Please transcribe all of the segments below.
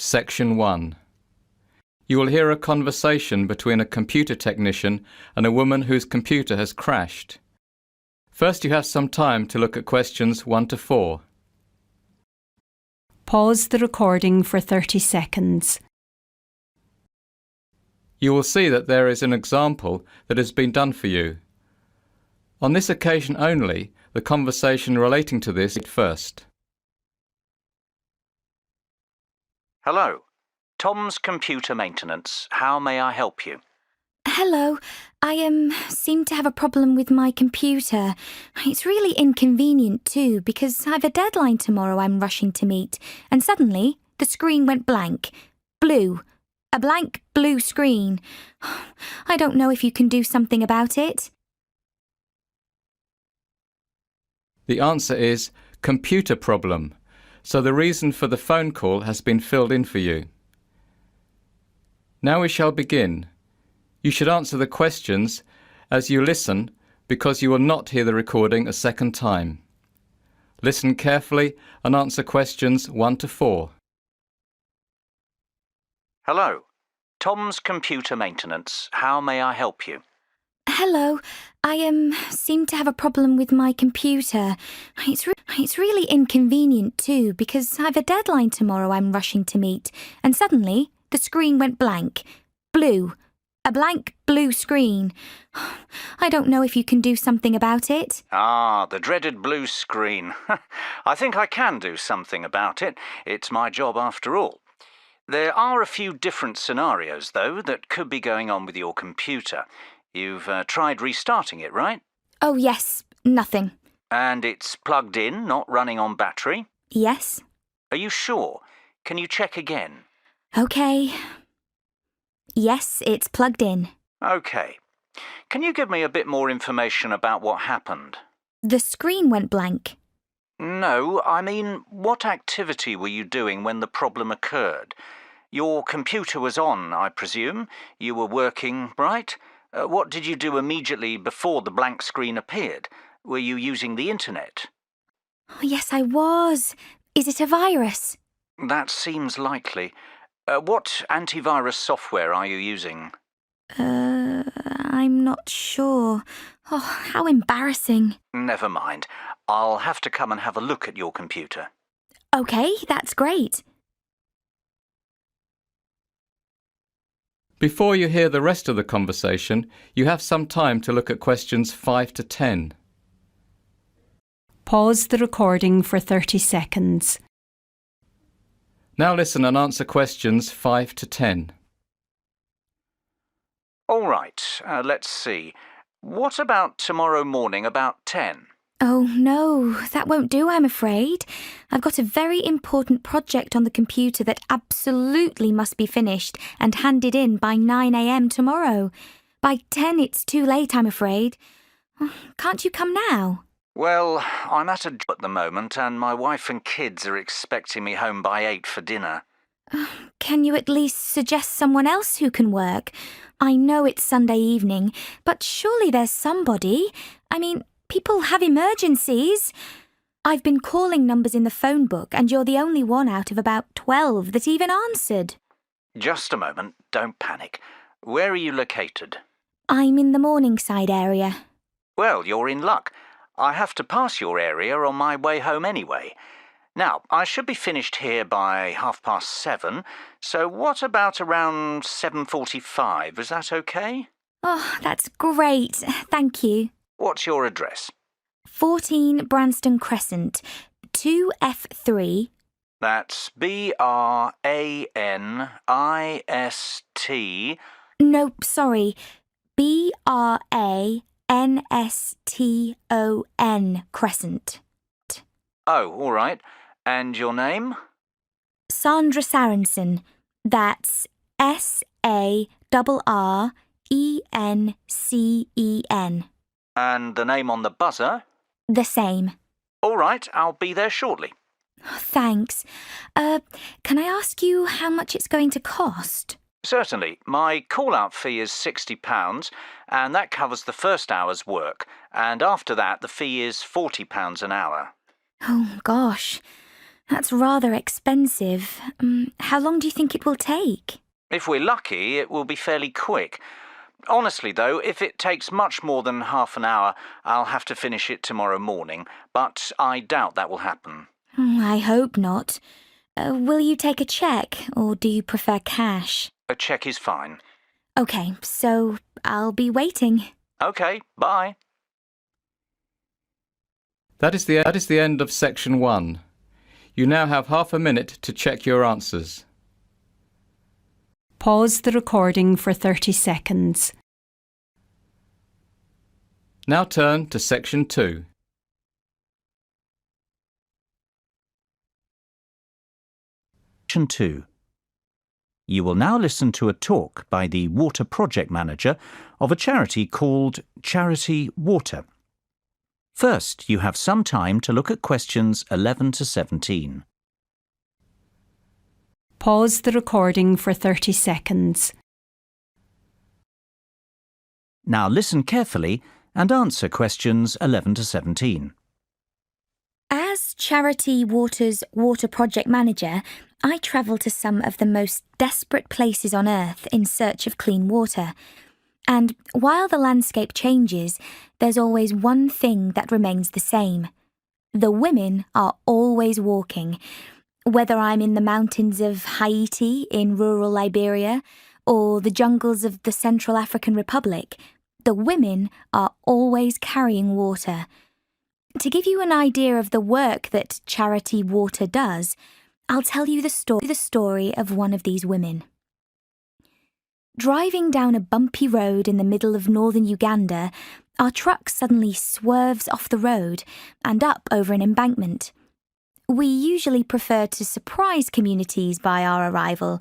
Section 1. You will hear a conversation between a computer technician and a woman whose computer has crashed. First, you have some time to look at questions 1 to 4. Pause the recording for 30 seconds. You will see that there is an example that has been done for you. On this occasion only, the conversation relating to this first. Hello. Tom's Computer Maintenance. How may I help you? Hello. I seem to have a problem with my computer. It's really inconvenient too because I've a deadline tomorrow I'm rushing to meet, and suddenly the screen went blank. Blue. A blank blue screen. I don't know if you can do something about it. The answer is computer problem, so the reason for the phone call has been filled in for you. Now we shall begin. You should answer the questions as you listen because you will not hear the recording a second time. Listen carefully and answer questions 1 to 4. Hello. Tom's Computer Maintenance. How may I help you? Hello. I seem to have a problem with my computer. It's really inconvenient too because I've a deadline tomorrow I'm rushing to meet, and suddenly the screen went blank. Blue. A blank blue screen. I don't know if you can do something about it. Ah, the dreaded blue screen. I think I can do something about it. It's my job after all. There are a few different scenarios, though, that could be going on with your computer. You've tried restarting it, right? Oh, yes. Nothing. And it's plugged in, not running on battery? Yes. Are you sure? Can you check again? Okay. Yes, it's plugged in. Okay. Can you give me a bit more information about what happened? The screen went blank. No, I mean, what activity were you doing when the problem occurred? Your computer was on, I presume. You were working, right? What did you do immediately before the blank screen appeared? Were you using the internet? Oh, yes, I was. Is it a virus? That seems likely. What antivirus software are you using? I'm not sure. Oh, how embarrassing. Never mind. I'll have to come and have a look at your computer. Okay, that's great. Before you hear the rest of the conversation, you have some time to look at questions 5 to 10. Pause the recording for 30 seconds. Now listen and answer questions 5 to 10. All right, let's see. What about tomorrow morning about 10? Oh, no, that won't do, I'm afraid. I've got a very important project on the computer that absolutely must be finished and handed in by 9 a.m. tomorrow. By 10, it's too late, I'm afraid. Can't you come now? Well, I'm at a job at the moment and my wife and kids are expecting me home by 8 for dinner. Can you at least suggest someone else who can work? I know it's Sunday evening, but surely there's somebody. I mean, people have emergencies. I've been calling numbers in the phone book and you're the only one out of about 12 that even answered. Just a moment, don't panic. Where are you located? I'm in the Morningside area. Well, you're in luck. I have to pass your area on my way home anyway. Now, I should be finished here by 7:30, so what about around 7:45? Is that okay? Oh, that's great. Thank you. What's your address? 14 Branston Crescent, 2F3. That's BRANIST. Nope, sorry. BRANSTON Crescent. Oh, all right. And your name? Sandra Sarensen. That's SARRENCEN. And the name on the buzzer? The same. All right, I'll be there shortly. Thanks. Can I ask you how much it's going to cost? Certainly. My call-out fee is £60, and that covers the first hour's work. And after that, the fee is £40 an hour. Oh, gosh. That's rather expensive. How long do you think it will take? If we're lucky, it will be fairly quick. Honestly, though, if it takes much more than half an hour, I'll have to finish it tomorrow morning, but I doubt that will happen. I hope not. Will you take a cheque, or do you prefer cash? A cheque is fine. OK, so I'll be waiting. OK, bye. That is the end of section 1. You now have half a minute to check your answers. Pause the recording for 30 seconds. Now turn to section 2. Section 2. You will now listen to a talk by the water project manager of a charity called Charity Water. First, you have some time to look at questions 11 to 17. Pause the recording for 30 seconds. Now listen carefully and answer questions 11 to 17. As Charity Water's water project manager, I travel to some of the most desperate places on Earth in search of clean water. And while the landscape changes, there's always one thing that remains the same. The women are always walking. Whether I'm in the mountains of Haiti in rural Liberia or the jungles of the Central African Republic, the women are always carrying water. To give you an idea of the work that Charity Water does, I'll tell you the story of one of these women. Driving down a bumpy road in the middle of northern Uganda, our truck suddenly swerves off the road and up over an embankment. We usually prefer to surprise communities by our arrival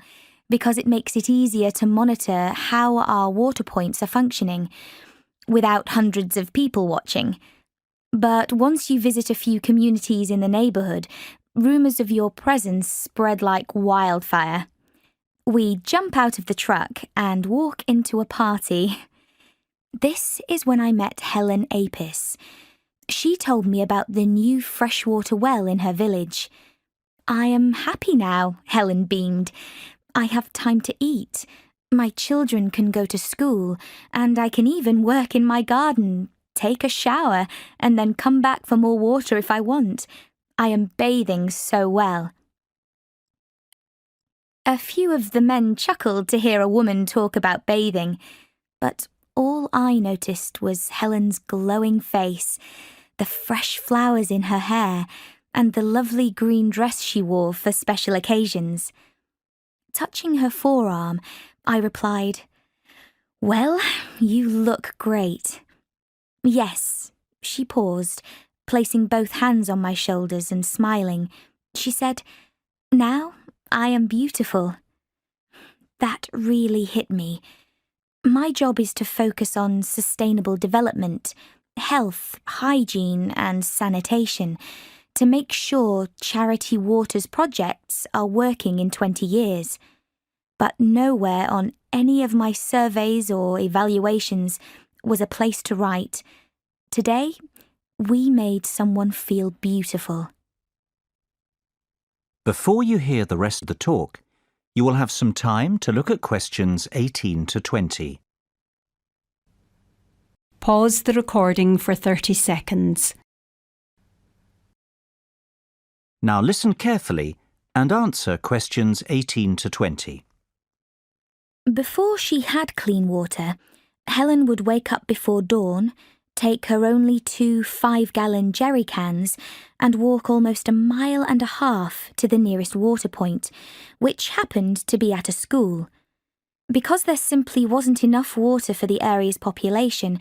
because it makes it easier to monitor how our water points are functioning, without hundreds of people watching. But once you visit a few communities in the neighbourhood, rumours of your presence spread like wildfire. We jump out of the truck and walk into a party. This is when I met Helen Apis. She told me about the new freshwater well in her village. I am happy now, Helen beamed. I have time to eat. My children can go to school, and I can even work in my garden, take a shower, and then come back for more water if I want. I am bathing so well. A few of the men chuckled to hear a woman talk about bathing, but all I noticed was Helen's glowing face, the fresh flowers in her hair, and the lovely green dress she wore for special occasions. Touching her forearm, I replied, "Well, you look great." "Yes," she paused, placing both hands on my shoulders and smiling. She said, "Now I am beautiful." That really hit me. My job is to focus on sustainable development, health, hygiene, and sanitation to make sure Charity Water's projects are working in 20 years. But nowhere on any of my surveys or evaluations was a place to write, "Today, we made someone feel beautiful." Before you hear the rest of the talk, you will have some time to look at questions 18 to 20. Pause the recording for 30 seconds. Now listen carefully and answer questions 18 to 20. Before she had clean water, Helen would wake up before dawn, take her only 2 5-gallon jerry cans and walk almost 1.5 miles to the nearest water point, which happened to be at a school. Because there simply wasn't enough water for the area's population,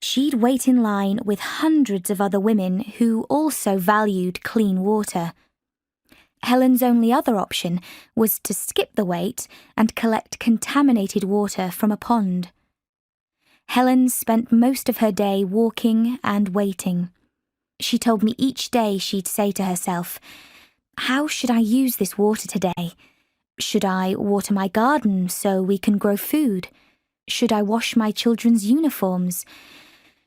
she'd wait in line with hundreds of other women who also valued clean water. Helen's only other option was to skip the wait and collect contaminated water from a pond. Helen spent most of her day walking and waiting. She told me each day she'd say to herself, "How should I use this water today? Should I water my garden so we can grow food? Should I wash my children's uniforms?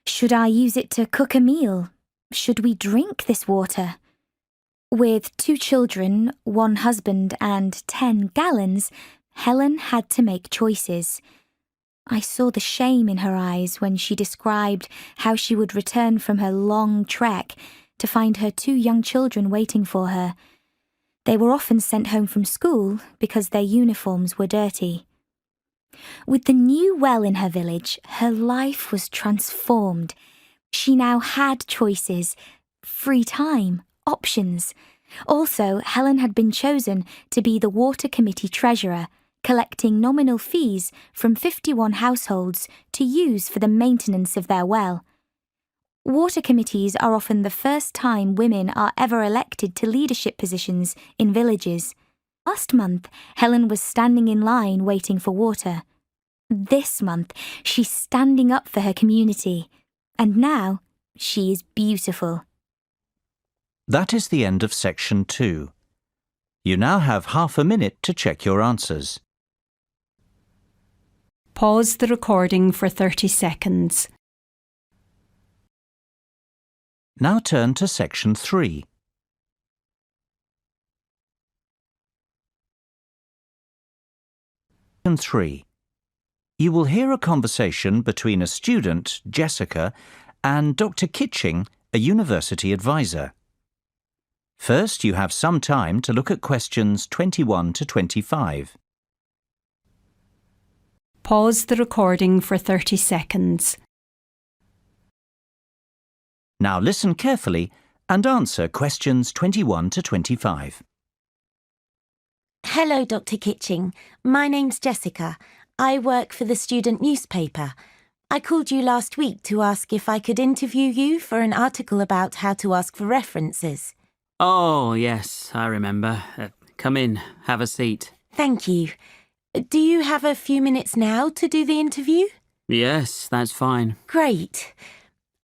Should I use it to cook a meal? Should we drink this water?" With 2 children, 1 husband, and 10 gallons, Helen had to make choices. I saw the shame in her eyes when she described how she would return from her long trek to find her 2 young children waiting for her. They were often sent home from school because their uniforms were dirty. With the new well in her village, her life was transformed. She now had choices, free time, options. Also, Helen had been chosen to be the water committee treasurer, collecting nominal fees from 51 households to use for the maintenance of their well. Water committees are often the first time women are ever elected to leadership positions in villages. Last month, Helen was standing in line waiting for water. This month, she's standing up for her community. And now, she is beautiful. That is the end of section 2. You now have half a minute to check your answers. Pause the recording for 30 seconds. Now turn to section 3. Section 3. You will hear a conversation between a student, Jessica, and Dr. Kitching, a university advisor. First, you have some time to look at questions 21 to 25. Pause the recording for 30 seconds. Now listen carefully and answer questions 21 to 25. Hello, Dr. Kitching. My name's Jessica. I work for the student newspaper. I called you last week to ask if I could interview you for an article about how to ask for references. Oh, yes, I remember. Come in, have a seat. Thank you. Do you have a few minutes now to do the interview? Yes, that's fine. Great.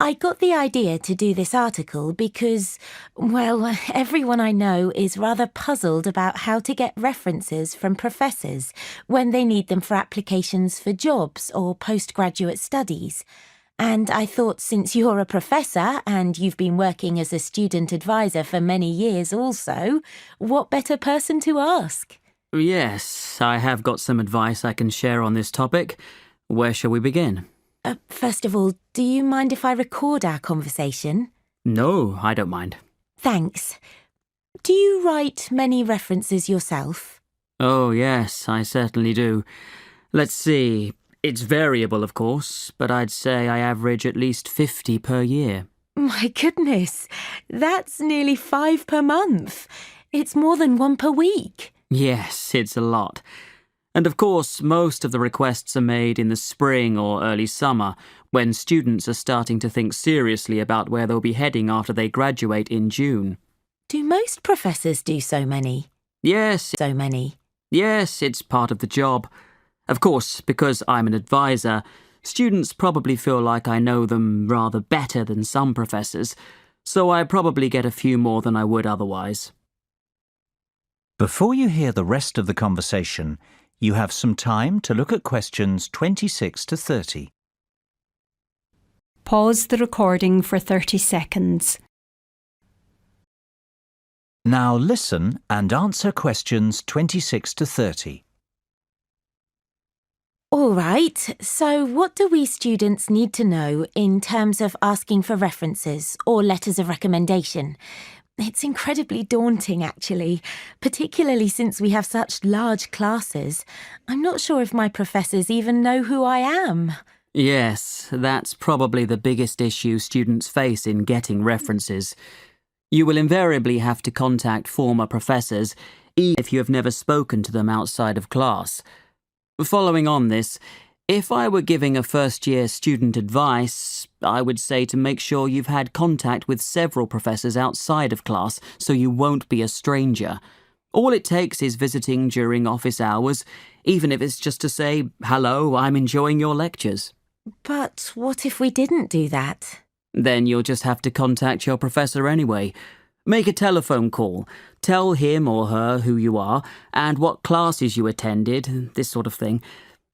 I got the idea to do this article because, well, everyone I know is rather puzzled about how to get references from professors when they need them for applications for jobs or postgraduate studies. And I thought since you're a professor and you've been working as a student advisor for many years also, what better person to ask? Yes, I have got some advice I can share on this topic. Where shall we begin? First of all, do you mind if I record our conversation? No, I don't mind. Thanks. Do you write many references yourself? Oh, yes, I certainly do. Let's see. It's variable, of course, but I'd say I average at least 50 per year. My goodness, that's nearly 5 per month. It's more than 1 per week. Yes, it's a lot. And of course, most of the requests are made in the spring or early summer, when students are starting to think seriously about where they'll be heading after they graduate in June. Do most professors do so many? Yes, So many. Yes, it's part of the job. Of course, because I'm an advisor, students probably feel like I know them rather better than some professors, so I probably get a few more than I would otherwise. Before you hear the rest of the conversation, you have some time to look at questions 26 to 30. Pause the recording for 30 seconds. Now listen and answer questions 26 to 30. All right, so what do we students need to know in terms of asking for references or letters of recommendation? It's incredibly daunting, actually, particularly since we have such large classes. I'm not sure if my professors even know who I am. Yes, that's probably the biggest issue students face in getting references. You will invariably have to contact former professors, even if you have never spoken to them outside of class. Following on this, if I were giving a first-year student advice, I would say to make sure you've had contact with several professors outside of class so you won't be a stranger. All it takes is visiting during office hours, even if it's just to say, "Hello, I'm enjoying your lectures." But what if we didn't do that? Then you'll just have to contact your professor anyway. Make a telephone call. Tell him or her who you are and what classes you attended, this sort of thing.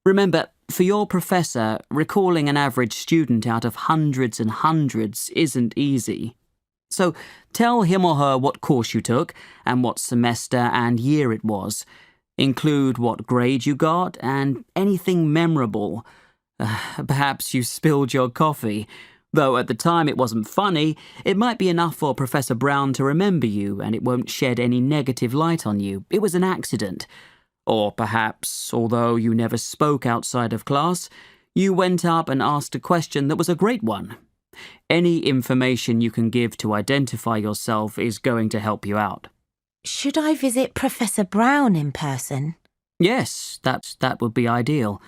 Remember, for your professor, recalling an average student out of hundreds and hundreds isn't easy. So tell him or her what course you took and what semester and year it was. Include what grade you got and anything memorable. Perhaps you spilled your coffee. Though at the time it wasn't funny, it might be enough for Professor Brown to remember you and it won't shed any negative light on you. It was an accident. Or perhaps, although you never spoke outside of class, you went up and asked a question that was a great one. Any information you can give to identify yourself is going to help you out. Should I visit Professor Brown in person? Yes, that would be ideal.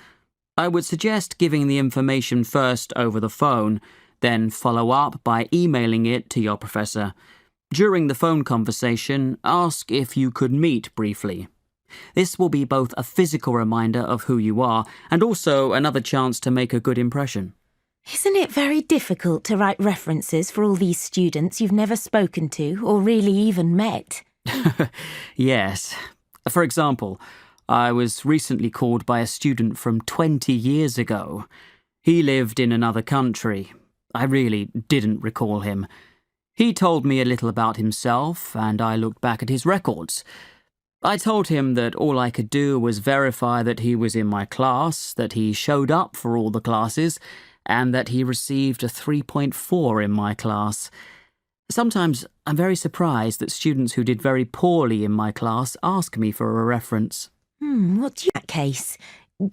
I would suggest giving the information first over the phone, then follow up by emailing it to your professor. During the phone conversation, ask if you could meet briefly. This will be both a physical reminder of who you are and also another chance to make a good impression. Isn't it very difficult to write references for all these students you've never spoken to or really even met? Yes. For example, I was recently called by a student from 20 years ago. He lived in another country. I really didn't recall him. He told me a little about himself, and I looked back at his records. I told him that all I could do was verify that he was in my class, that he showed up for all the classes, and that he received a 3.4 in my class. Sometimes I'm very surprised that students who did very poorly in my class ask me for a reference. What do you in that case?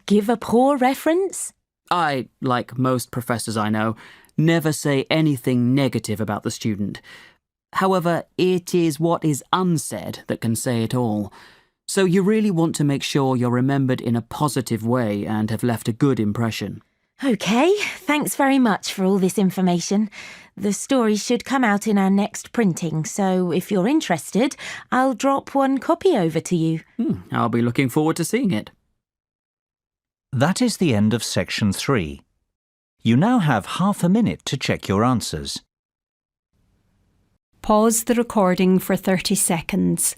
Give a poor reference? I, like most professors I know, never say anything negative about the student. However, it is what is unsaid that can say it all. So you really want to make sure you're remembered in a positive way and have left a good impression. OK, thanks very much for all this information. The story should come out in our next printing, so if you're interested, I'll drop one copy over to you. I'll be looking forward to seeing it. That is the end of section 3. You now have half a minute to check your answers. Pause the recording for 30 seconds.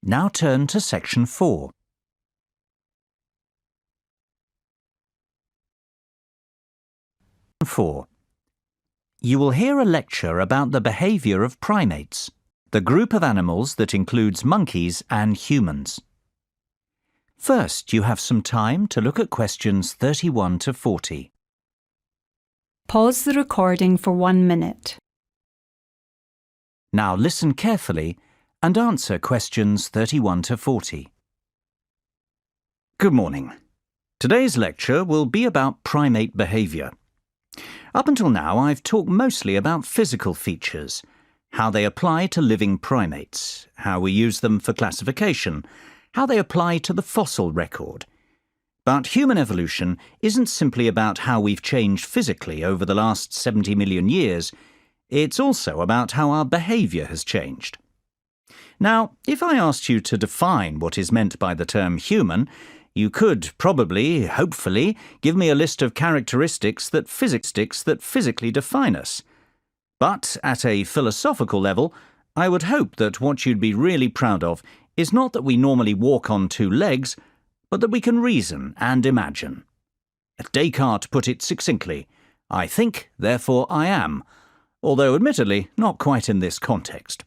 Now turn to section 4. 4. You will hear a lecture about the behaviour of primates, the group of animals that includes monkeys and humans. First, you have some time to look at questions 31 to 40. Pause the recording for 1 minute. Now listen carefully and answer questions 31 to 40. Good morning. Today's lecture will be about primate behaviour. Up until now, I've talked mostly about physical features, how they apply to living primates, how we use them for classification, how they apply to the fossil record. But human evolution isn't simply about how we've changed physically over the last 70 million years. It's also about how our behaviour has changed. Now, if I asked you to define what is meant by the term human, you could probably, hopefully, give me a list of characteristics that physically define us. But at a philosophical level, I would hope that what you'd be really proud of is not that we normally walk on 2 legs, but that we can reason and imagine. Descartes put it succinctly, "I think, therefore I am," although admittedly not quite in this context.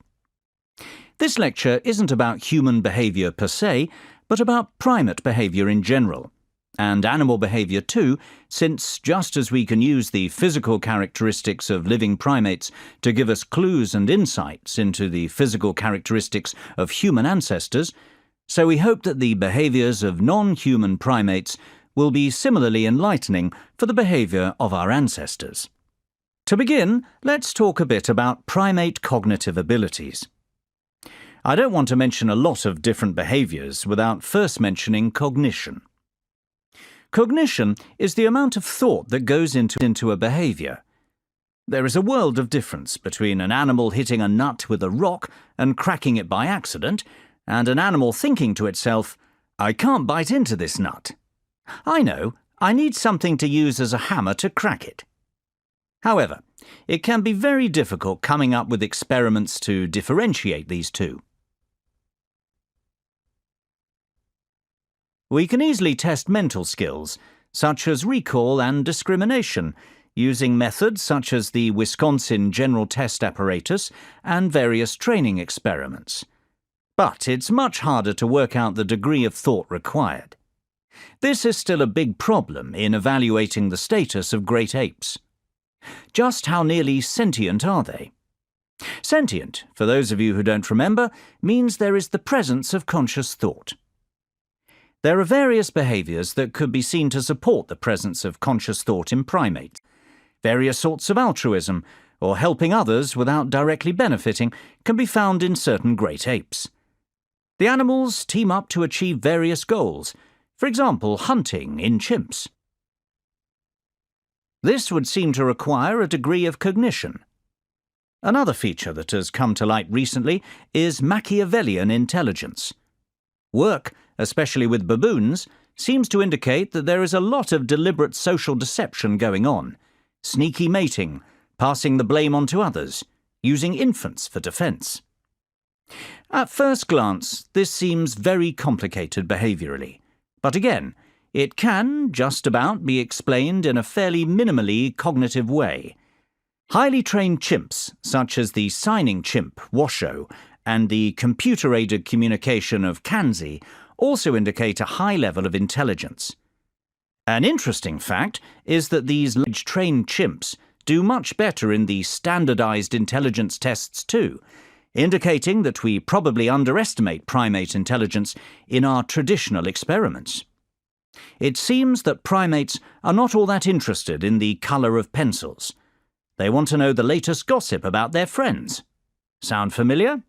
This lecture isn't about human behaviour per se, but about primate behaviour in general, and animal behaviour too, since just as we can use the physical characteristics of living primates to give us clues and insights into the physical characteristics of human ancestors, so we hope that the behaviours of non-human primates will be similarly enlightening for the behaviour of our ancestors. To begin, let's talk a bit about primate cognitive abilities. I don't want to mention a lot of different behaviours without first mentioning cognition. Cognition is the amount of thought that goes into a behaviour. There is a world of difference between an animal hitting a nut with a rock and cracking it by accident, and an animal thinking to itself, "I can't bite into this nut. I know, I need something to use as a hammer to crack it." However, it can be very difficult coming up with experiments to differentiate these two. We can easily test mental skills, such as recall and discrimination, using methods such as the Wisconsin General Test Apparatus and various training experiments. But it's much harder to work out the degree of thought required. This is still a big problem in evaluating the status of great apes. Just how nearly sentient are they? Sentient, for those of you who don't remember, means there is the presence of conscious thought. There are various behaviours that could be seen to support the presence of conscious thought in primates. Various sorts of altruism, or helping others without directly benefiting, can be found in certain great apes. The animals team up to achieve various goals, for example, hunting in chimps. This would seem to require a degree of cognition. Another feature that has come to light recently is Machiavellian intelligence. Work, especially with baboons, seems to indicate that there is a lot of deliberate social deception going on. Sneaky mating, passing the blame on to others, using infants for defence. At first glance, this seems very complicated behaviourally, but again, it can just about be explained in a fairly minimally cognitive way. Highly trained chimps, such as the signing chimp, Washoe, and the computer-aided communication of Kanzi, also indicate a high level of intelligence. An interesting fact is that these trained chimps do much better in the standardized intelligence tests too, indicating that we probably underestimate primate intelligence in our traditional experiments. It seems that primates are not all that interested in the colour of pencils. They want to know the latest gossip about their friends. Sound familiar?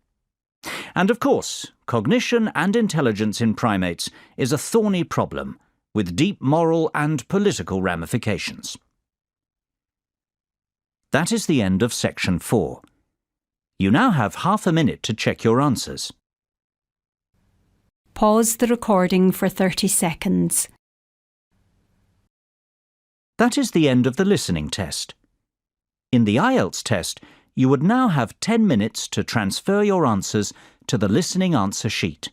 And of course, cognition and intelligence in primates is a thorny problem with deep moral and political ramifications. That is the end of section 4. You now have half a minute to check your answers. Pause the recording for 30 seconds. That is the end of the listening test. In the Ielts test, you would now have 10 minutes to transfer your answers to the listening answer sheet.